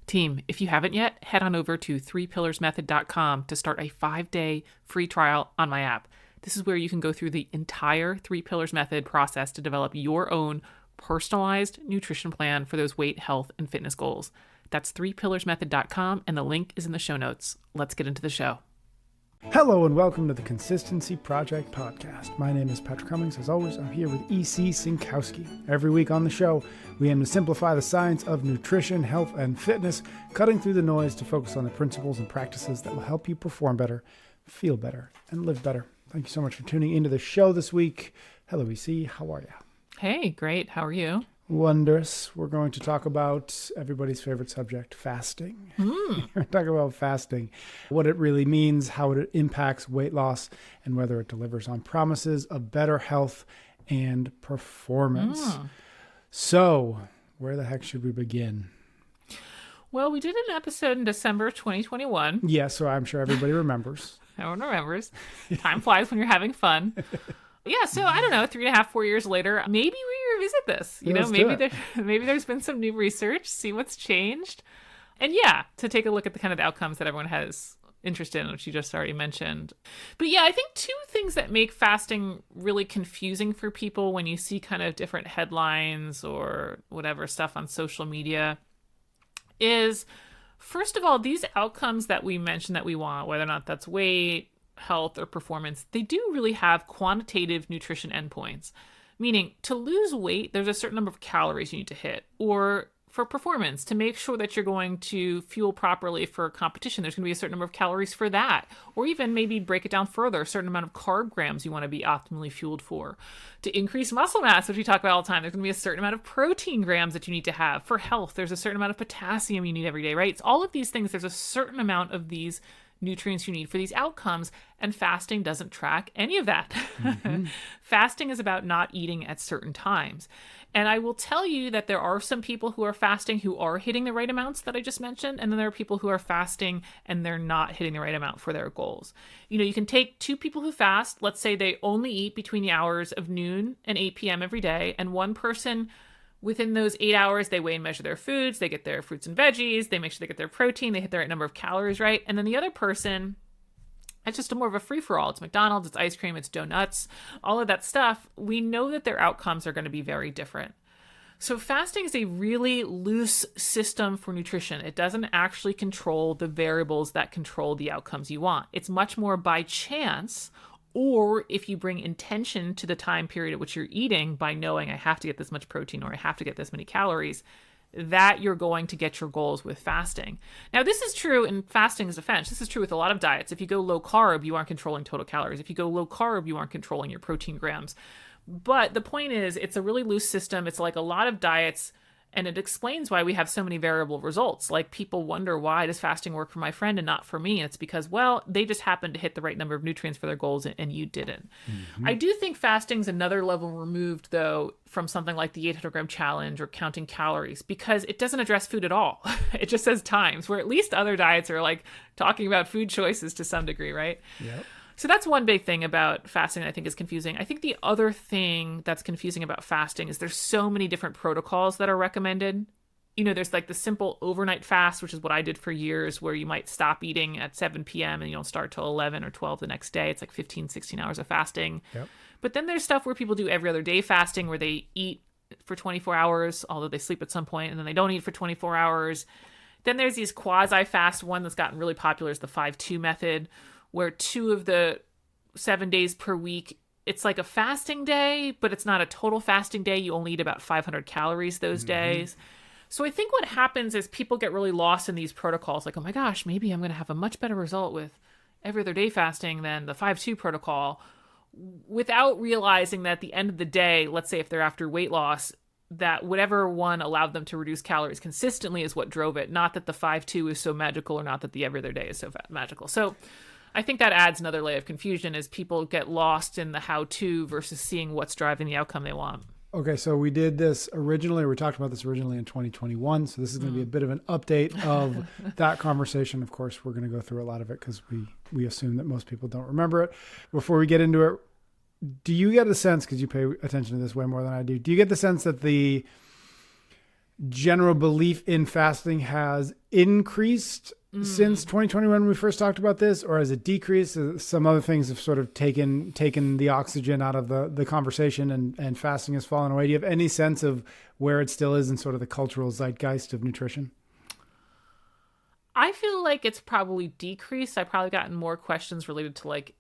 Team, if you haven't yet, head on over to 3pillarsmethod.com to start a 5-day free trial on my app. This is where you can go through the entire 3 Pillars Method process to develop your own personalized nutrition plan for those weight, health, and fitness goals. That's 3pillarsmethod.com, and the link is in the show notes. Let's get into the show. Hello and welcome to the Consistency Project Podcast. My name is Patrick Cummings. As always, I'm here with E.C. Sinkowski. Every week on the show, we aim to simplify the science of nutrition, health, and fitness, cutting through the noise to focus on the principles and practices that will help you perform better, feel better, and live better. Thank you so much for tuning into the show this week. Hello, E.C. How are you? Hey, great. How are you? Wondrous. We're going to talk about everybody's favorite subject, fasting. We're talking about fasting, what it really means, how it impacts weight loss, and whether it delivers on promises of better health and performance. So, where the heck should we begin? Well, we did an episode in December 2021. Yeah, so I'm sure everybody remembers. Everyone remembers. Time flies when you're having fun. Yeah, so I don't know, 3.5, 4 years later, maybe we revisit this. Maybe there's been some new research, see what's changed. And yeah, to take a look at the kind of the outcomes that everyone has interest in, which you just already mentioned. But yeah, I think two things that make fasting really confusing for people when you see kind of different headlines or whatever stuff on social media is, first of all, these outcomes that we mentioned that we want, whether or not that's weight, health, or performance, they do really have quantitative nutrition endpoints. Meaning, to lose weight, there's a certain number of calories you need to hit. Or for performance, to make sure that you're going to fuel properly for competition, there's going to be a certain number of calories for that. Or even maybe break it down further, a certain amount of carb grams you want to be optimally fueled for. To increase muscle mass, which we talk about all the time, there's going to be a certain amount of protein grams that you need to have. For health, there's a certain amount of potassium you need every day, right? It's all of these things, there's a certain amount of these nutrients you need for these outcomes, and fasting doesn't track any of that. Fasting is about not eating at certain times. And I will tell you that there are some people who are fasting who are hitting the right amounts that I just mentioned, and then there are people who are fasting and they're not hitting the right amount for their goals. You know, you can take two people who fast, let's say they only eat between the hours of noon and 8 p.m. every day, and one person within those 8 hours, they weigh and measure their foods, they get their fruits and veggies, they make sure they get their protein, they hit the right number of calories, right? And then the other person, it's just more of a free-for-all. It's McDonald's, it's ice cream, it's donuts, all of that stuff. We know that their outcomes are going to be very different. So fasting is a really loose system for nutrition. It doesn't actually control the variables that control the outcomes you want. It's much more by chance, or if you bring intention to the time period at which you're eating by knowing I have to get this much protein or I have to get this many calories, that you're going to get your goals with fasting. Now, this is true in fasting's defense. This is true with a lot of diets. If you go low carb, you aren't controlling total calories. If you go low carb, you aren't controlling your protein grams. But the point is, it's a really loose system. It's like a lot of diets, and it explains why we have so many variable results. Like, people wonder, why does fasting work for my friend and not for me? And it's because, well, they just happened to hit the right number of nutrients for their goals and you didn't. I do think fasting's another level removed, though, from something like the 800-gram challenge or counting calories, because it doesn't address food at all. It just says times, where at least other diets are like talking about food choices to some degree, right? Yep. So that's one big thing about fasting that I think is confusing. I think the other thing that's confusing about fasting is there's so many different protocols that are recommended. You know, there's like the simple overnight fast, which is what I did for years, where you might stop eating at 7 p.m. and you don't start till 11 or 12 the next day. It's like 15, 16 hours of fasting. Yep. But then there's stuff where people do every other day fasting, where they eat for 24 hours, although they sleep at some point, and then they don't eat for 24 hours. Then there's these quasi-fast. One that's gotten really popular is the 5-2 method, where 2 of the 7 days per week, it's like a fasting day, but it's not a total fasting day. You only eat about 500 calories those days. So I think what happens is people get really lost in these protocols. Like, oh my gosh, maybe I'm going to have a much better result with every other day fasting than the 5-2 protocol, without realizing that at the end of the day, let's say if they're after weight loss, that whatever one allowed them to reduce calories consistently is what drove it. Not that the 5-2 is so magical, or not that the every other day is so magical. So I think that adds another layer of confusion as people get lost in the how-to versus seeing what's driving the outcome they want. Okay, so we did this originally, we talked about this originally in 2021, so this is going to be a bit of an update of that conversation. Of course, we're going to go through a lot of it because we assume that most people don't remember it. Before we get into it, do you get a sense, because you pay attention to this way more than I do you get the sense that the general belief in fasting has increased since 2020 when we first talked about this, or has it decreased? Some other things have sort of taken the oxygen out of the conversation, and fasting has fallen away. Do you have any sense of where it still is in sort of the cultural zeitgeist of nutrition? I feel like it's probably decreased. I've probably gotten more questions related to like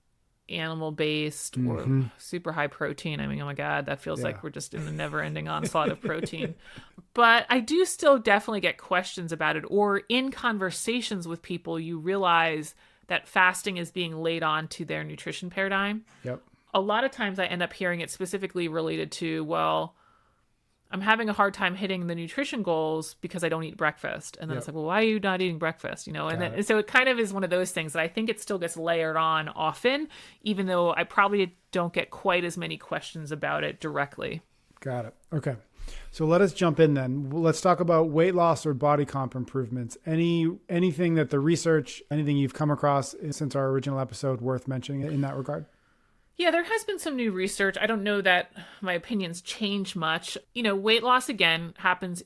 animal-based or super high protein. I mean, oh my God, that feels like we're just in a never-ending onslaught of protein. But I do still definitely get questions about it, or in conversations with people, you realize that fasting is being laid on to their nutrition paradigm. Yep. A lot of times I end up hearing it specifically related to, well, I'm having a hard time hitting the nutrition goals because I don't eat breakfast. And then it's like, well, why are you not eating breakfast? And so it kind of is one of those things that I think it still gets layered on often, even though I probably don't get quite as many questions about it directly. Got it. Okay. So let us jump in then. Let's talk about weight loss or body comp improvements. Anything that the research, anything you've come across since our original episode worth mentioning in that regard? Yeah, there has been some new research. I don't know that my opinions change much. Weight loss, again, happens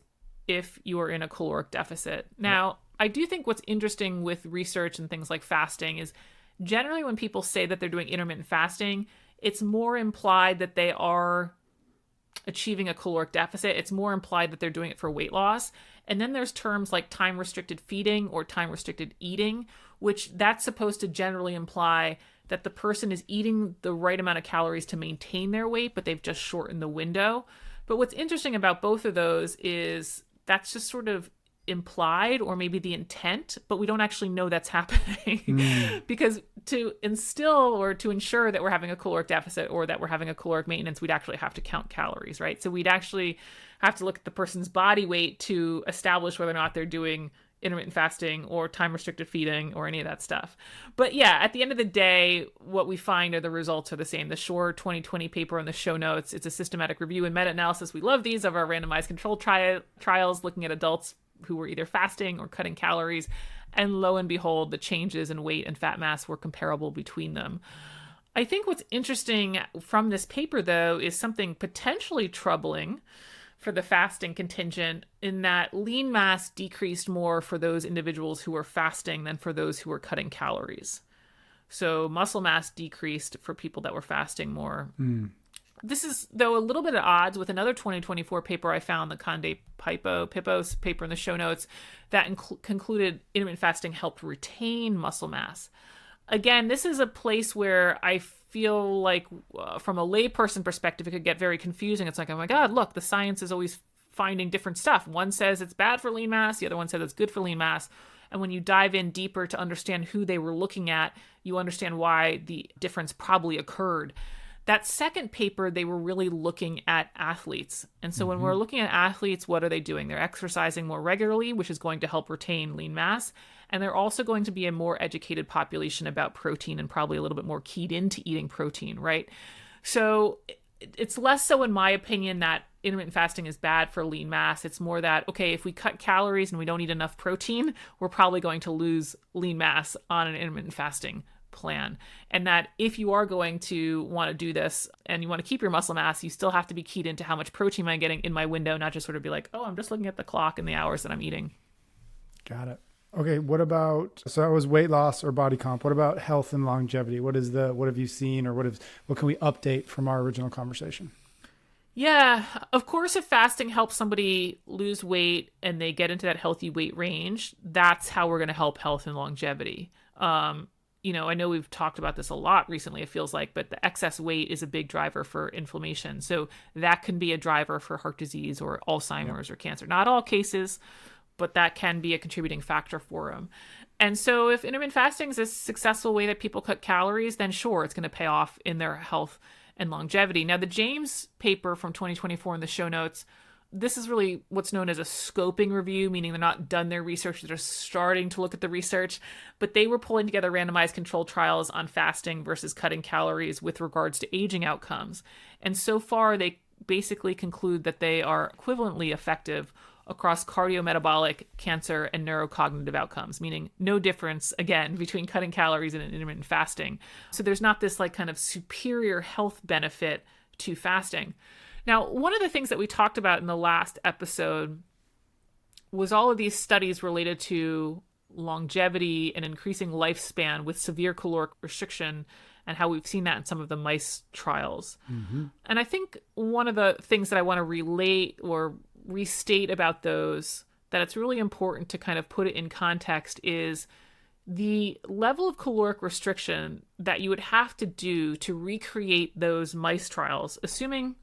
if you are in a caloric deficit. Now, I do think what's interesting with research and things like fasting is generally when people say that they're doing intermittent fasting, it's more implied that they are achieving a caloric deficit. It's more implied that they're doing it for weight loss. And then there's terms like time-restricted feeding or time-restricted eating, which that's supposed to generally imply that the person is eating the right amount of calories to maintain their weight, but they've just shortened the window. But what's interesting about both of those is that's just sort of implied, or maybe the intent, but we don't actually know that's happening. Because to instill or to ensure that we're having a caloric deficit or that we're having a caloric maintenance, we'd actually have to count calories, right? So we'd actually have to look at the person's body weight to establish whether or not they're doing intermittent fasting or time restricted feeding or any of that stuff. But yeah, at the end of the day, what we find are the results are the same. The Shore 2020 paper in the show notes, it's a systematic review and meta-analysis. We love these of our randomized controlled trials looking at adults who were either fasting or cutting calories. And lo and behold, the changes in weight and fat mass were comparable between them. I think what's interesting from this paper, though, is something potentially troubling for the fasting contingent, in that lean mass decreased more for those individuals who were fasting than for those who were cutting calories. So muscle mass decreased for people that were fasting more. This is, though, a little bit at odds with another 2024 paper I found, the Conde Pippo's paper in the show notes, that concluded intermittent fasting helped retain muscle mass. Again, this is a place where I feel like from a layperson perspective, it could get very confusing. It's like, oh my God, look, the science is always finding different stuff. One says it's bad for lean mass. The other one says it's good for lean mass. And when you dive in deeper to understand who they were looking at, you understand why the difference probably occurred. That second paper, they were really looking at athletes. And so when we're looking at athletes, what are they doing? They're exercising more regularly, which is going to help retain lean mass. And they're also going to be a more educated population about protein and probably a little bit more keyed into eating protein, right? So it's less so, in my opinion, that intermittent fasting is bad for lean mass. It's more that, okay, if we cut calories and we don't eat enough protein, we're probably going to lose lean mass on an intermittent fasting plan. And that if you are going to want to do this and you want to keep your muscle mass, you still have to be keyed into how much protein am I getting in my window, not just sort of be like, oh, I'm just looking at the clock and the hours that I'm eating. Got it. Okay, what about, so that was weight loss or body comp. What about health and longevity? What have you seen, or what can we update from our original conversation? Yeah, of course, if fasting helps somebody lose weight and they get into that healthy weight range, that's how we're going to help health and longevity. I know we've talked about this a lot recently, it feels like, but the excess weight is a big driver for inflammation. So that can be a driver for heart disease or Alzheimer's or cancer. Not all cases, but that can be a contributing factor for them. And so if intermittent fasting is a successful way that people cut calories, then sure, it's going to pay off in their health and longevity. Now, the James paper from 2024 in the show notes, this is really what's known as a scoping review, meaning they're not done their research, they're starting to look at the research, but they were pulling together randomized controlled trials on fasting versus cutting calories with regards to aging outcomes. And so far, they basically conclude that they are equivalently effective across cardiometabolic, cancer, and neurocognitive outcomes, meaning no difference, again, between cutting calories and intermittent fasting. So there's not this like kind of superior health benefit to fasting. Now, one of the things that we talked about in the last episode was all of these studies related to longevity and increasing lifespan with severe caloric restriction, and how we've seen that in some of the mice trials. And I think one of the things that I want to relate or restate about those, that it's really important to kind of put it in context, is the level of caloric restriction that you would have to do to recreate those mice trials, assuming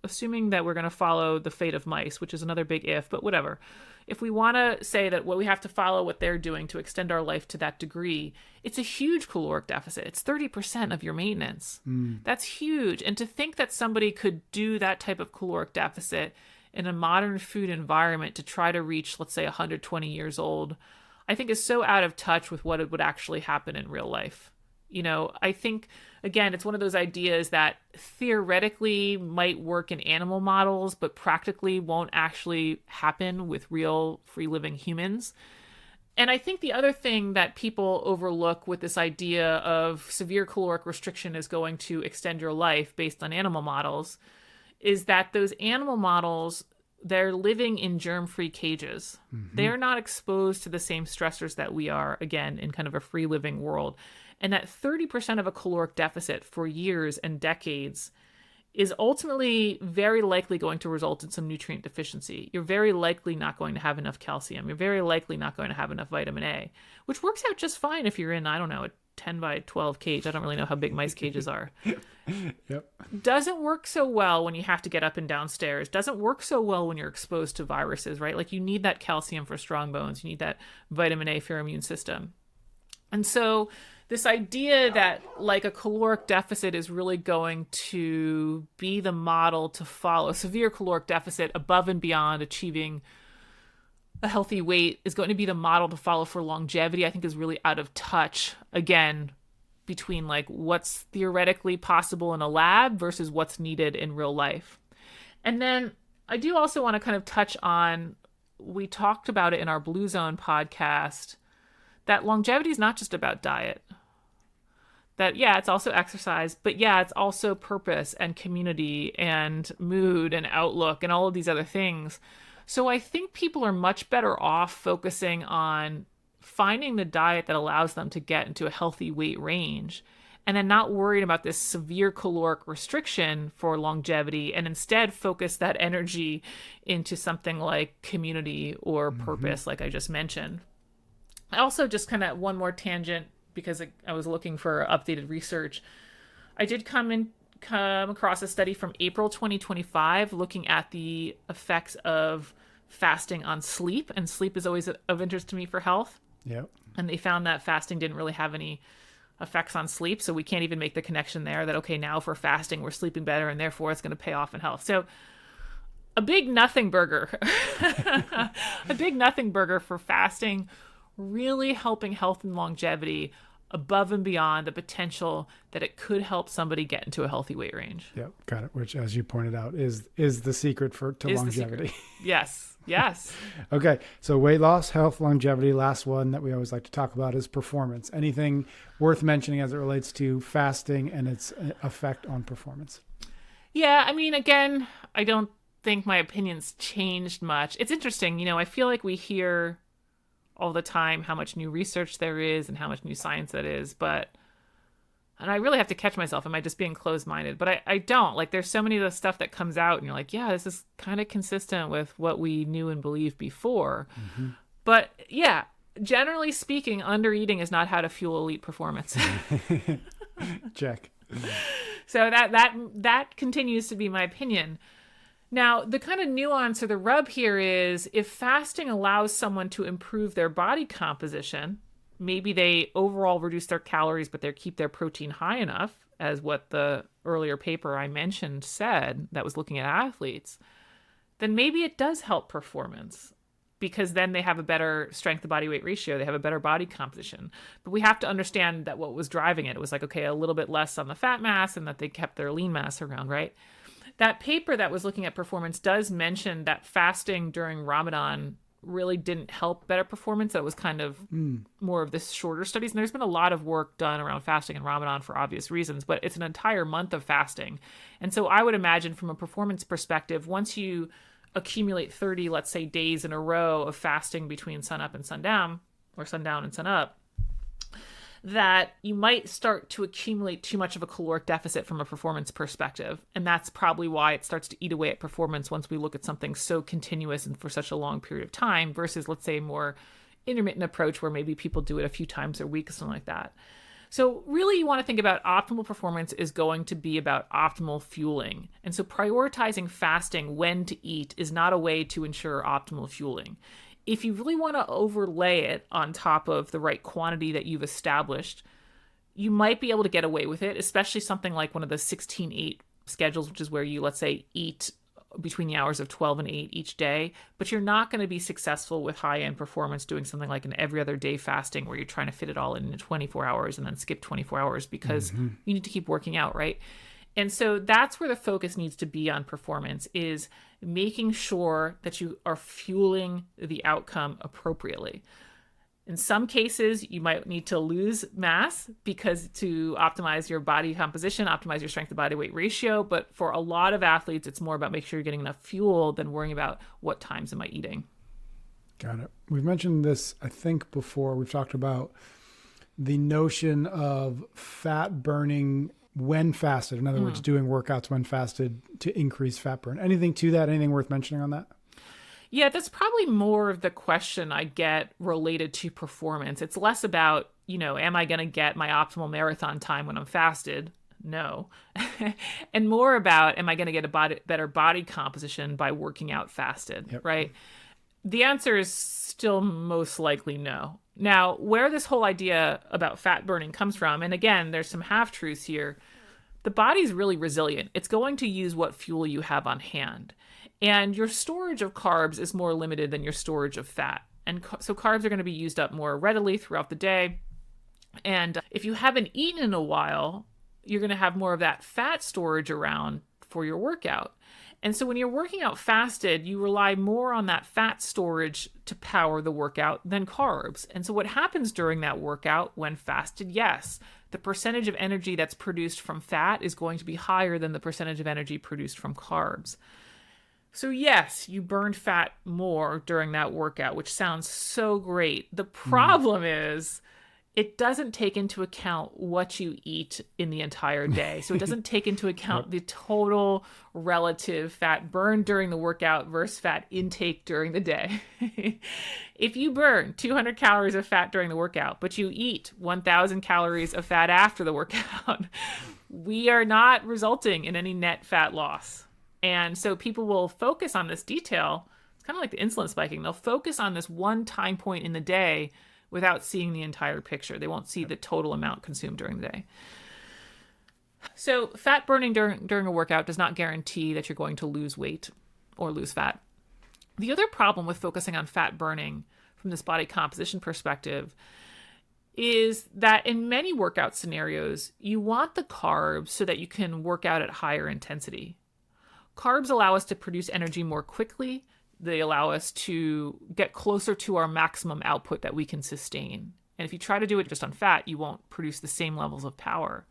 that we're going to follow the fate of mice, which is another big if, but whatever. If we want to say that we have to follow what they're doing to extend our life to that degree, it's a huge caloric deficit. It's 30% of your maintenance. That's huge. And to think that somebody could do that type of caloric deficit in a modern food environment to try to reach, let's say, 120 years old, I think is so out of touch with what would actually happen in real life. I think, again, it's one of those ideas that theoretically might work in animal models, but practically won't actually happen with real free-living humans. And I think the other thing that people overlook with this idea of severe caloric restriction is going to extend your life based on animal models is that those animal models, they're living in germ-free cages. They're not exposed to the same stressors that we are, again, in kind of a free-living world. And that 30% of a caloric deficit for years and decades is ultimately very likely going to result in some nutrient deficiency. You're very likely not going to have enough calcium. You're very likely not going to have enough vitamin A, which works out just fine if you're in, I don't know, a 10 by 12 cage. I don't really know how big mice cages are. Doesn't work so well when you have to get up and down stairs. Doesn't work so well when you're exposed to viruses, right? Like you need that calcium for strong bones. You need that vitamin A for your immune system. And so this idea that like a caloric deficit is really going to be the model to follow, severe caloric deficit above and beyond achieving a healthy weight is going to be the model to follow for longevity, I think is really out of touch, again, between like what's theoretically possible in a lab versus what's needed in real life. And then I do also want to kind of touch on, we talked about it in our Blue Zone podcast, that longevity is not just about diet. That, yeah, it's also exercise, but yeah, it's also purpose and community and mood and outlook and all of these other things. So I think people are much better off focusing on finding the diet that allows them to get into a healthy weight range and then not worried about this severe caloric restriction for longevity, and instead focus that energy into something like community or purpose, like I just mentioned. I also just kind of one more tangent, because I was looking for updated research. I did come across a study from April 2025 looking at the effects of fasting on sleep, and sleep is always of interest to me for health. Yep. And they found that fasting didn't really have any effects on sleep, so we can't even make the connection there that, okay, now if we're fasting, we're sleeping better, and therefore it's going to pay off in health. So a big nothing burger, a big nothing burger for fasting, really helping health and longevity above and beyond the potential that it could help somebody get into a healthy weight range. Yep, got it. Which, as you pointed out, is the secret to longevity. Yes. Okay, so weight loss, health, longevity. Last one that we always like to talk about is performance. Anything worth mentioning as it relates to fasting and its effect on performance? Yeah, I mean, again, I don't think my opinion's changed much. It's interesting, I feel like we hear all the time how much new research there is and how much new science that is, and I really have to catch myself. Am I just being closed-minded? But I don't. Like, there's so many of the stuff that comes out and you're like, yeah, this is kind of consistent with what we knew and believed before. But yeah, generally speaking, under-eating is not how to fuel elite performance. Check. So that continues to be my opinion. Now, the kind of nuance or the rub here is if fasting allows someone to improve their body composition, maybe they overall reduce their calories, but they keep their protein high enough, as what the earlier paper I mentioned said that was looking at athletes, then maybe it does help performance, because then they have a better strength to body weight ratio. They have a better body composition. But we have to understand that what was driving it was like, okay, a little bit less on the fat mass and that they kept their lean mass around, right? That paper that was looking at performance does mention that fasting during Ramadan really didn't help better performance. That was kind of more of this shorter studies. And there's been a lot of work done around fasting and Ramadan for obvious reasons, but it's an entire month of fasting. And so I would imagine from a performance perspective, once you accumulate 30, let's say, days in a row of fasting between sunup and sundown, or sundown and sunup, that you might start to accumulate too much of a caloric deficit from a performance perspective. And that's probably why it starts to eat away at performance once we look at something so continuous and for such a long period of time versus, let's say, a more intermittent approach where maybe people do it a few times a week or something like that. So really, you want to think about optimal performance is going to be about optimal fueling. And so prioritizing fasting when to eat is not a way to ensure optimal fueling. If you really want to overlay it on top of the right quantity that you've established, you might be able to get away with it, especially something like one of the 16-8 schedules, which is where you, let's say, eat between the hours of 12 and 8 each day, but you're not going to be successful with high-end performance doing something like an every other day fasting where you're trying to fit it all in 24 hours and then skip 24 hours because you need to keep working out, right? And so that's where the focus needs to be on performance, is making sure that you are fueling the outcome appropriately. In some cases, you might need to lose mass because to optimize your body composition, optimize your strength to body weight ratio. But for a lot of athletes, it's more about making sure you're getting enough fuel than worrying about what times am I eating. Got it. We've mentioned this, I think, before. We've talked about the notion of fat burning when fasted. In other words, doing workouts when fasted to increase fat burn. Anything to that? Anything worth mentioning on that? Yeah, that's probably more of the question I get related to performance. It's less about, am I going to get my optimal marathon time when I'm fasted? No. And more about, am I going to get a better body composition by working out fasted, right? The answer is still most likely no. Now, where this whole idea about fat burning comes from, and again, there's some half-truths here, the body's really resilient. It's going to use what fuel you have on hand. And your storage of carbs is more limited than your storage of fat. And so carbs are going to be used up more readily throughout the day. And if you haven't eaten in a while, you're going to have more of that fat storage around for your workout. And so when you're working out fasted, you rely more on that fat storage to power the workout than carbs. And so what happens during that workout when fasted, yes, the percentage of energy that's produced from fat is going to be higher than the percentage of energy produced from carbs. So yes, you burn fat more during that workout, which sounds so great. The problem is it doesn't take into account what you eat in the entire day. So it doesn't take into account the total relative fat burn during the workout versus fat intake during the day. If you burn 200 calories of fat during the workout, but you eat 1,000 calories of fat after the workout, we are not resulting in any net fat loss. And so people will focus on this detail. It's kind of like the insulin spiking. They'll focus on this one time point in the day without seeing the entire picture. They won't see the total amount consumed during the day. So fat burning during a workout does not guarantee that you're going to lose weight or lose fat. The other problem with focusing on fat burning from this body composition perspective is that in many workout scenarios, you want the carbs so that you can work out at higher intensity. Carbs allow us to produce energy more quickly. They allow us to get closer to our maximum output that we can sustain. And if you try to do it just on fat, you won't produce the same levels of power.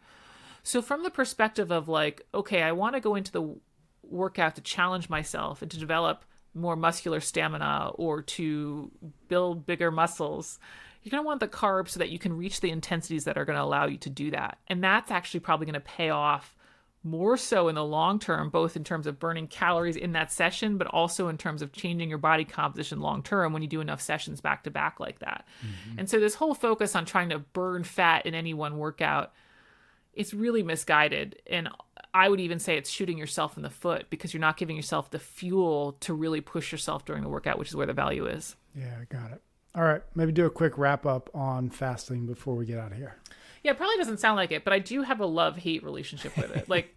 So from the perspective of like, okay, I want to go into the workout to challenge myself and to develop more muscular stamina or to build bigger muscles, you're going to want the carbs so that you can reach the intensities that are going to allow you to do that. And that's actually probably going to pay off more so in the long term, both in terms of burning calories in that session, but also in terms of changing your body composition long term when you do enough sessions back to back like that. And so this whole focus on trying to burn fat in any one workout, it's really misguided. And I would even say it's shooting yourself in the foot because you're not giving yourself the fuel to really push yourself during the workout, which is where the value is. Yeah, got it. All right, maybe do a quick wrap up on fasting before we get out of here. Yeah, it probably doesn't sound like it, but I do have a love-hate relationship with it. Like,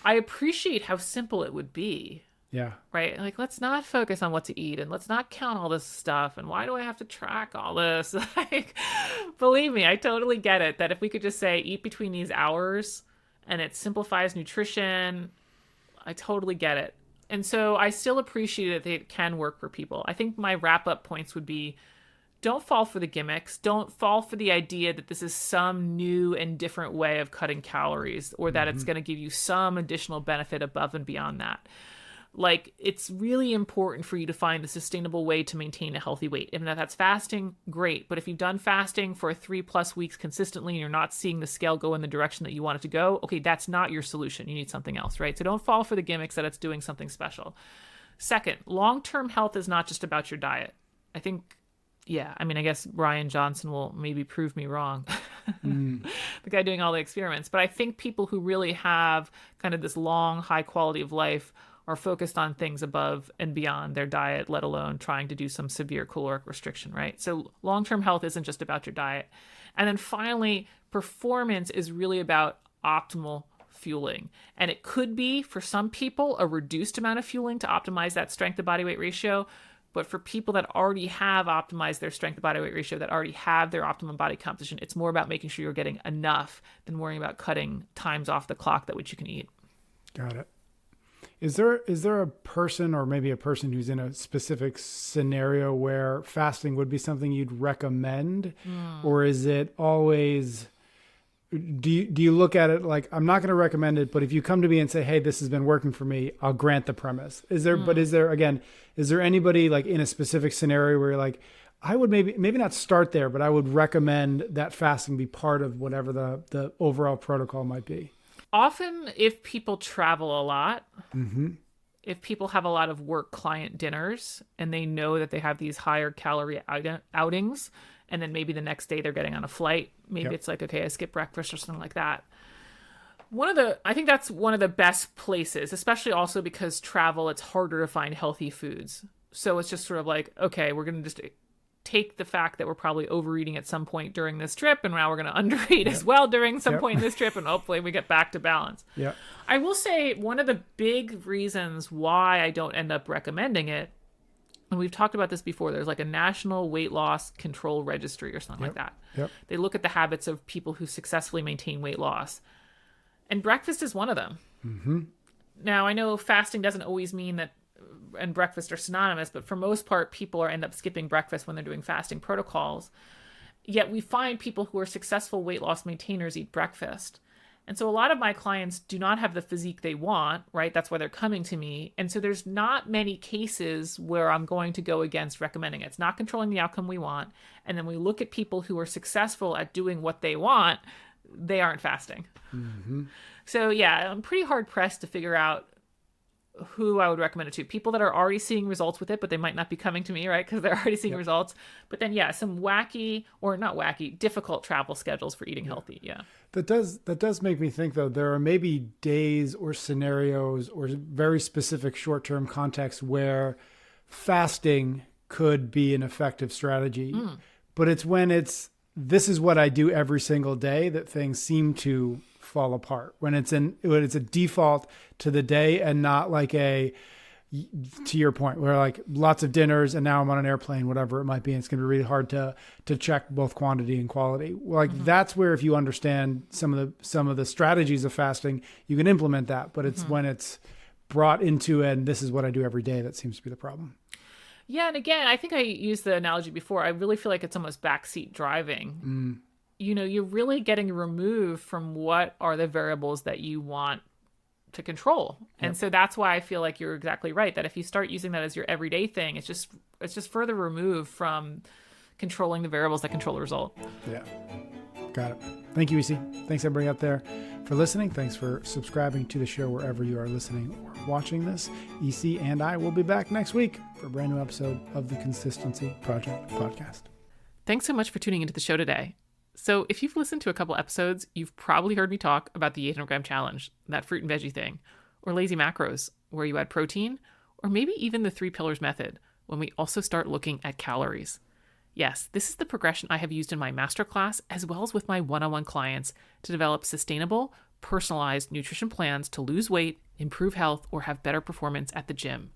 I appreciate how simple it would be. Yeah. Right? Like, let's not focus on what to eat and let's not count all this stuff. And why do I have to track all this? Like, believe me, I totally get it that if we could just say eat between these hours and it simplifies nutrition, I totally get it. And so I still appreciate that it can work for people. I think my wrap-up points would be, don't fall for the gimmicks. Don't fall for the idea that this is some new and different way of cutting calories or that it's going to give you some additional benefit above and beyond that. Like, it's really important for you to find a sustainable way to maintain a healthy weight. And if that's fasting, great. But if you've done fasting for 3+ weeks consistently and you're not seeing the scale go in the direction that you want it to go, okay, that's not your solution. You need something else, right? So don't fall for the gimmicks that it's doing something special. Second, long-term health is not just about your diet. I think, I guess Brian Johnson will maybe prove me wrong. The guy doing all the experiments. But I think people who really have kind of this long, high quality of life are focused on things above and beyond their diet, let alone trying to do some severe caloric restriction, right? So long-term health isn't just about your diet. And then finally, performance is really about optimal fueling. And it could be, for some people, a reduced amount of fueling to optimize that strength to body weight ratio. But for people that already have optimized their strength to body weight ratio, that already have their optimum body composition, it's more about making sure you're getting enough than worrying about cutting times off the clock that which you can eat. Got it. Is there a person, or maybe a person who's in a specific scenario where fasting would be something you'd recommend? Or is it always, do you look at it like, I'm not going to recommend it, but if you come to me and say, hey, this has been working for me, I'll grant the premise. Is there anybody like in a specific scenario where you're like, I would maybe not start there, but I would recommend that fasting be part of whatever the overall protocol might be? Often, if people travel a lot, if people have a lot of work client dinners and they know that they have these higher calorie outings, and then maybe the next day they're getting on a flight, maybe it's like, okay, I skip breakfast or something like that. I think that's one of the best places, especially also because travel, it's harder to find healthy foods. So it's just sort of like, okay, we're going to just take the fact that we're probably overeating at some point during this trip, and now we're going to undereat as well during some point in this trip, and hopefully we get back to balance. I will say one of the big reasons why I don't end up recommending it, and we've talked about this before, there's like a national weight loss control registry or something like that. They look at the habits of people who successfully maintain weight loss, and breakfast is one of them. Now, I know fasting doesn't always mean that and breakfast are synonymous, but for most part, people end up skipping breakfast when they're doing fasting protocols. Yet we find people who are successful weight loss maintainers eat breakfast. And so a lot of my clients do not have the physique they want, right? That's why they're coming to me. And so there's not many cases where I'm going to go against recommending it. It's not controlling the outcome we want. And then we look at people who are successful at doing what they want, they aren't fasting. So I'm pretty hard pressed to figure out who I would recommend it to. People that are already seeing results with it, but they might not be coming to me, right? Because they're already seeing results. But then, some difficult travel schedules for eating healthy. That does make me think, though, there are maybe days or scenarios or very specific short-term contexts where fasting could be an effective strategy. But it's when this is what I do every single day that things seem to fall apart, when it's a default to the day and not like to your point, where like lots of dinners and now I'm on an airplane, whatever it might be, and it's going to be really hard to check both quantity and quality. Like that's where, if you understand some of the strategies of fasting, you can implement that. But it's when it's brought into, and this is what I do every day, that seems to be the problem. Yeah. And again, I think I used the analogy before. I really feel like it's almost backseat driving. You're really getting removed from what are the variables that you want to control. And so that's why I feel like you're exactly right, that if you start using that as your everyday thing, it's just further removed from controlling the variables that control the result. Yeah. Got it. Thank you, EC. Thanks everybody out there for listening. Thanks for subscribing to the show wherever you are listening or watching this. EC and I will be back next week for a brand new episode of the Consistency Project podcast. Thanks so much for tuning into the show today. So if you've listened to a couple episodes, you've probably heard me talk about the 800-gram challenge, that fruit and veggie thing, or lazy macros, where you add protein, or maybe even the 3 pillars method, when we also start looking at calories. Yes, this is the progression I have used in my masterclass, as well as with my one-on-one clients, to develop sustainable, personalized nutrition plans to lose weight, improve health, or have better performance at the gym.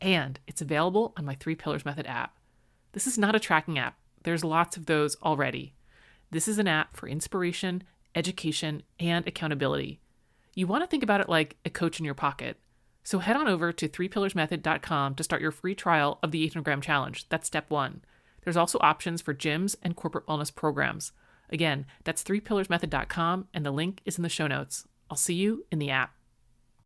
And it's available on my 3 pillars method app. This is not a tracking app. There's lots of those already. This is an app for inspiration, education, and accountability. You want to think about it like a coach in your pocket. So head on over to 3pillarsmethod.com to start your free trial of the 800-gram challenge. That's step 1. There's also options for gyms and corporate wellness programs. Again, that's 3pillarsmethod.com, and the link is in the show notes. I'll see you in the app.